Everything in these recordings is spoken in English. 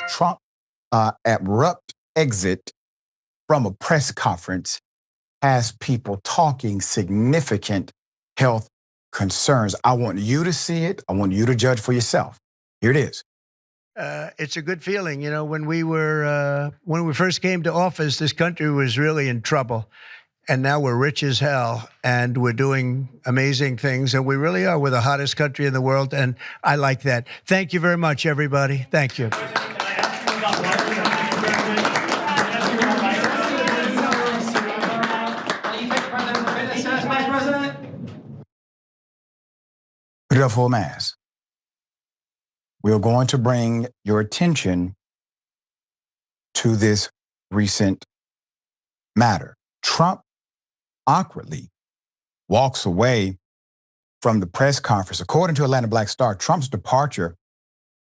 Trump's abrupt exit from a press conference has people talking significant health concerns. I want you to see it. I want you to judge for yourself. Here it is. It's a good feeling. You know, when we first came to office, this country was really in trouble. And now we're rich as hell, and we're doing amazing things, and we really are. We're the hottest country in the world, and I like that. Thank you very much, everybody. Thank you. Put it up for a mass. We're going to bring your attention to this recent matter. Trump awkwardly walks away from the press conference. According to Atlanta Black Star, Trump's departure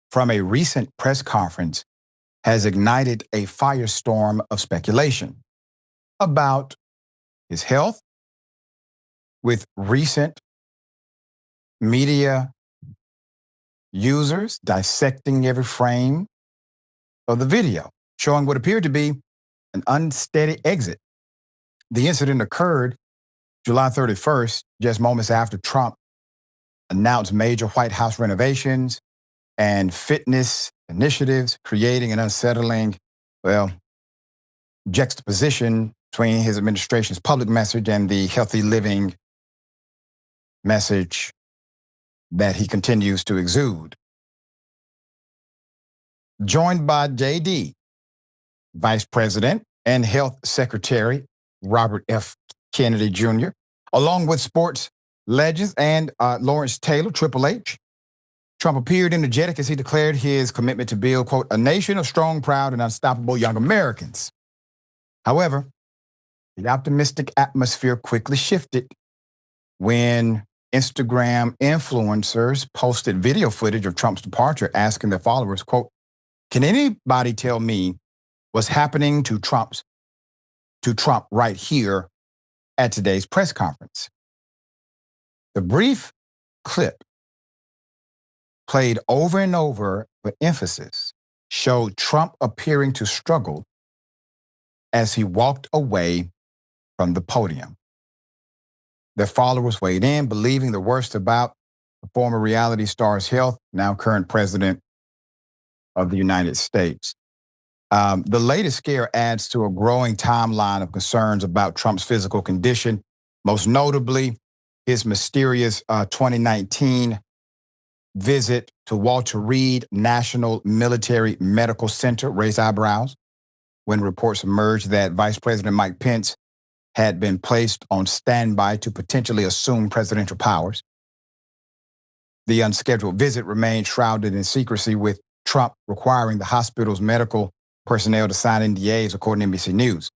from a recent press conference has ignited a firestorm of speculation about his health, with recent media users dissecting every frame of the video, showing what appeared to be an unsteady exit. The incident occurred July 31st, just moments after Trump announced major White House renovations and fitness initiatives, creating an unsettling, juxtaposition between his administration's public message and the healthy living message that he continues to exude. Joined by JD, Vice President and Health Secretary Robert F. Kennedy Jr., along with sports legends and Lawrence Taylor, Triple H. Trump appeared energetic as he declared his commitment to build, quote, a nation of strong, proud, and unstoppable young Americans. However, the optimistic atmosphere quickly shifted when Instagram influencers posted video footage of Trump's departure, asking their followers, quote, can anybody tell me what's happening to Trump right here at today's press conference? The brief clip, played over and over with emphasis, showed Trump appearing to struggle as he walked away from the podium. Their followers weighed in, believing the worst about the former reality star's health, now current president of the United States. The latest scare adds to a growing timeline of concerns about Trump's physical condition, most notably his mysterious 2019 visit to Walter Reed National Military Medical Center raised eyebrows when reports emerged that Vice President Mike Pence had been placed on standby to potentially assume presidential powers. The unscheduled visit remained shrouded in secrecy, with Trump requiring the hospital's medical personnel to sign NDAs, according to NBC News.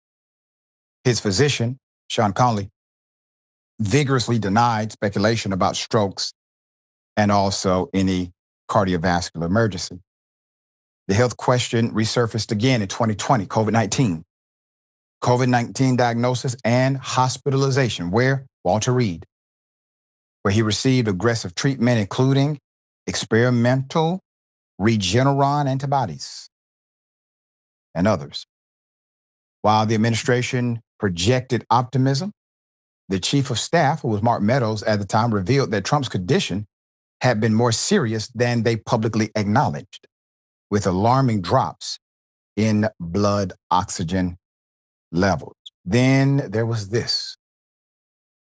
His physician, Sean Conley, vigorously denied speculation about strokes and also any cardiovascular emergency. The health question resurfaced again in 2020, COVID-19 diagnosis and hospitalization, where Walter Reed, where he received aggressive treatment, including experimental Regeneron antibodies and others. While the administration projected optimism, the chief of staff, who was Mark Meadows at the time, revealed that Trump's condition had been more serious than they publicly acknowledged, with alarming drops in blood oxygen levels. Then there was this.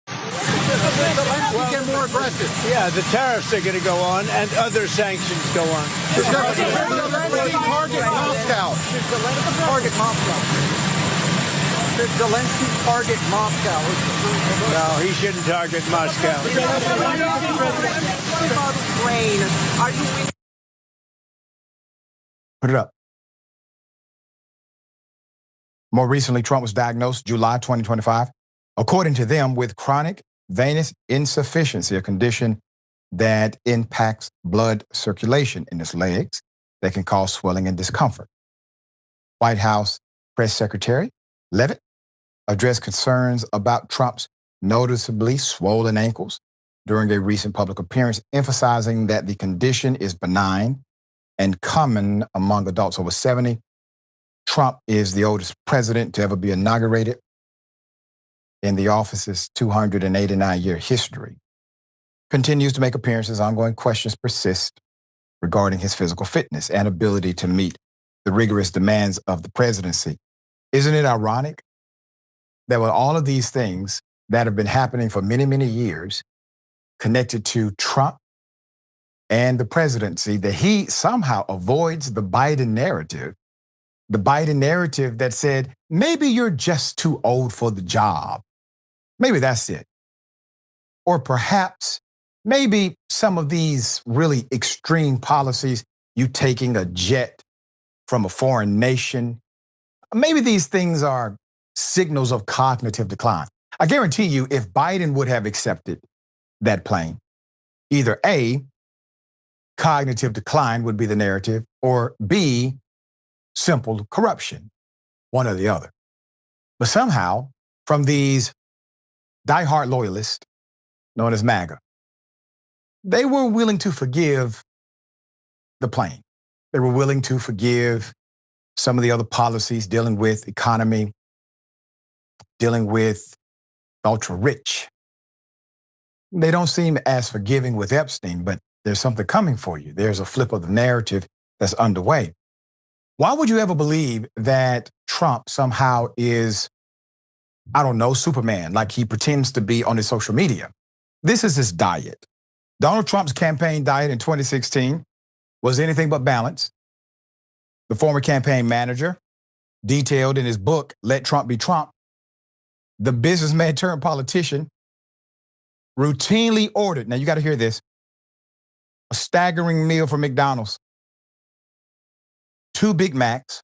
Get more aggressive. Yeah, the tariffs are going to go on, and other sanctions go on. Should Zelensky target Moscow? Should Zelensky target Moscow? No, he shouldn't target Moscow. Put it up. More recently, Trump was diagnosed July 2025, according to them, with chronic venous insufficiency, a condition that impacts blood circulation in his legs that can cause swelling and discomfort. White House Press Secretary Leavitt addressed concerns about Trump's noticeably swollen ankles during a recent public appearance, emphasizing that the condition is benign and common among adults over 70. Trump is the oldest president to ever be inaugurated in the office's 289-year history. Continues to make appearances. Ongoing questions persist regarding his physical fitness and ability to meet the rigorous demands of the presidency. Isn't it ironic that with all of these things that have been happening for many, many years connected to Trump and the presidency, that he somehow avoids the Biden narrative that said, maybe you're just too old for the job. Maybe that's it. Or perhaps, maybe some of these really extreme policies, you taking a jet from a foreign nation, maybe these things are signals of cognitive decline. I guarantee you, if Biden would have accepted that plane, either A, cognitive decline would be the narrative, or B, simple corruption, one or the other. But somehow, from these diehard loyalists, known as MAGA, they were willing to forgive the plane. They were willing to forgive some of the other policies dealing with economy, dealing with ultra rich. They don't seem as forgiving with Epstein, but there's something coming for you. There's a flip of the narrative that's underway. Why would you ever believe that Trump somehow is, I don't know, Superman, like he pretends to be on his social media? This is his diet. Donald Trump's campaign diet in 2016 was anything but balanced. The former campaign manager detailed in his book, Let Trump Be Trump, the businessman turned politician routinely ordered, now you got to hear this, a staggering meal from McDonald's, 2 Big Macs,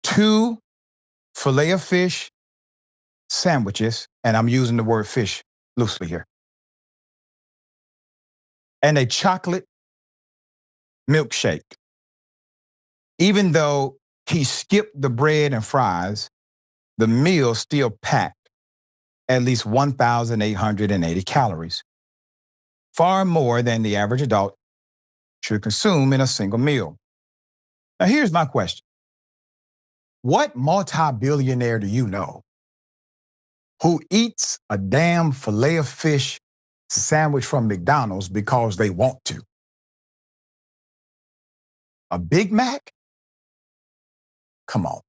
2 filet of fish sandwiches, and I'm using the word fish loosely here, and a chocolate milkshake. Even though he skipped the bread and fries, the meal still packed at least 1,880 calories, far more than the average adult should consume in a single meal. Now, here's my question. What multi-billionaire do you know who eats a damn filet of fish sandwich from McDonald's because they want to? A Big Mac? Come on.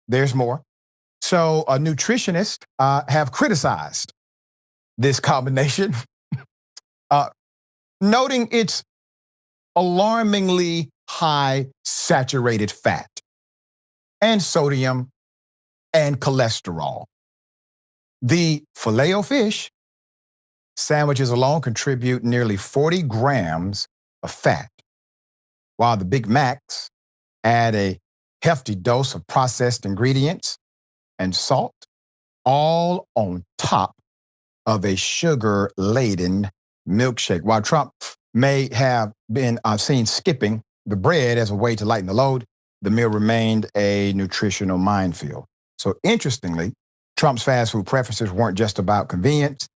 There's more. So a nutritionist have criticized this combination, noting its alarmingly high saturated fat and sodium and cholesterol. The Filet-O-Fish sandwiches alone contribute nearly 40 grams of fat, while the Big Macs add a hefty dose of processed ingredients and salt, all on top of a sugar-laden milkshake. While Trump may have been seen skipping the bread as a way to lighten the load, the meal remained a nutritional minefield. So interestingly, Trump's fast food preferences weren't just about convenience.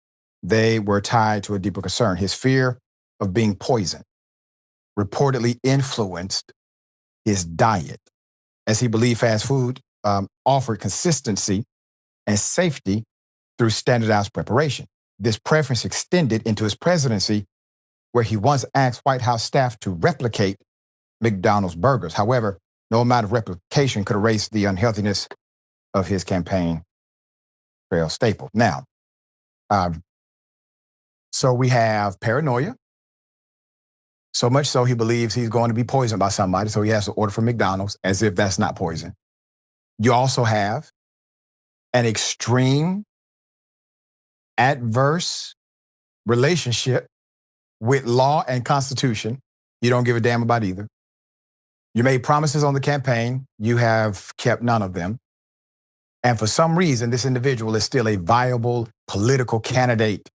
They were tied to a deeper concern. His fear of being poisoned reportedly influenced his diet, as he believed fast food offered consistency and safety through standardized preparation. This preference extended into his presidency, where he once asked White House staff to replicate McDonald's burgers. However, no amount of replication could erase the unhealthiness of his campaign trail staple. Now, so we have paranoia. So much so he believes he's going to be poisoned by somebody, so he has to order from McDonald's as if that's not poison. You also have an extreme adverse relationship with law and constitution. You don't give a damn about either. You made promises on the campaign. You have kept none of them. And for some reason, this individual is still a viable political candidate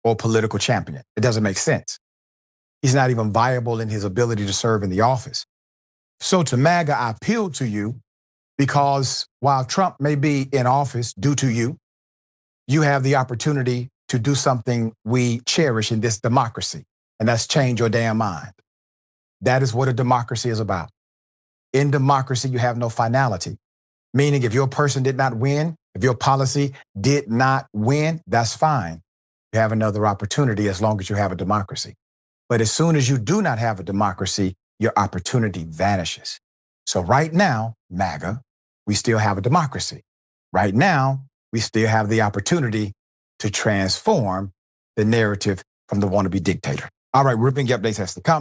or political champion. It doesn't make sense. He's not even viable in his ability to serve in the office. So to MAGA, I appeal to you because while Trump may be in office due to you, you have the opportunity to do something we cherish in this democracy, and that's change your damn mind. That is what a democracy is about. In democracy, you have no finality. Meaning if your person did not win, if your policy did not win, that's fine. You have another opportunity as long as you have a democracy. But as soon as you do not have a democracy, your opportunity vanishes. So right now, MAGA, we still have a democracy. Right now, we still have the opportunity to transform the narrative from the wannabe dictator. All right, Ripping Updates has to come.